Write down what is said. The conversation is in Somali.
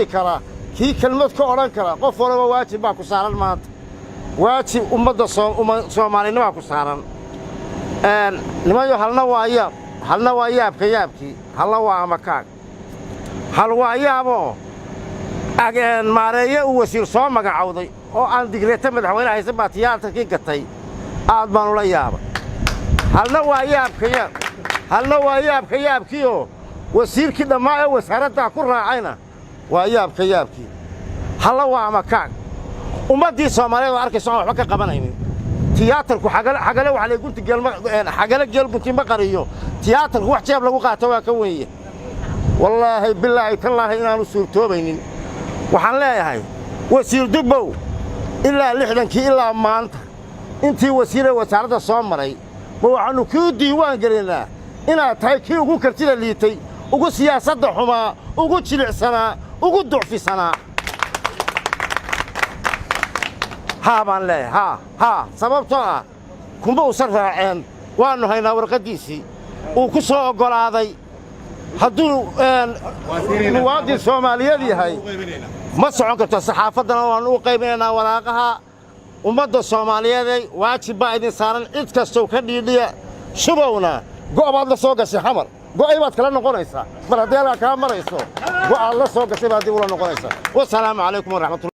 كلا كي كلمة كأوران كلا قفوا واجب باكو سارن مات واجب أمة الصوماليين باكو سارن لما يحلنا وياب كيابكي حلنا وعمكان حلوا يابو أجن ماريا وسير صوم مقعودي أو عن دقيقة مدحوين عايزين باتيات كي قتي أضمن ولا ياب حلنا وياب كياب كيو وسير كده ما وسهرتها كلها عينه ويابكي حلا وعمكان ومدي سومالي واركي سومالي وحكا قباناينين تياتركو حقله وحلي قلت حقله جيل قلت بقريو تياتركو wax jeeb lagu qaato waa ka weeye wallahi billahi tallahi inaanu suurtoobaynin waxaan leeyahay wasiir dugbow ilaa 60kii ilaa maanta intii wasiirada wasaaradda soo maray ma waxaanu ku diiwaan galinaa inaad tahay kii ugu kartida liitay ugu siyaasadda xumaa ugu jilicsanaa ugu ducfisanaa ها بان لي ها sababtoo ah kuma u sarraaceen waanu haynaa warqadiisii uu ku soo ogolaaday hadduu muwaadin Soomaaliyeed yahay ma socon karto saxaafadana waan u qaybinaynaa waraaqaha ummadda Soomaaliyeed waajib baa idin saaran cid kastoo ka dhiidhiya shubowna goobaad la soo gashay xamar go'ay baad kala noqonaysaa mar haddii la ka marayso go'aad la soo gashay baad dib u noqonaysaa wassalaamu calaykum wa rahmatullahi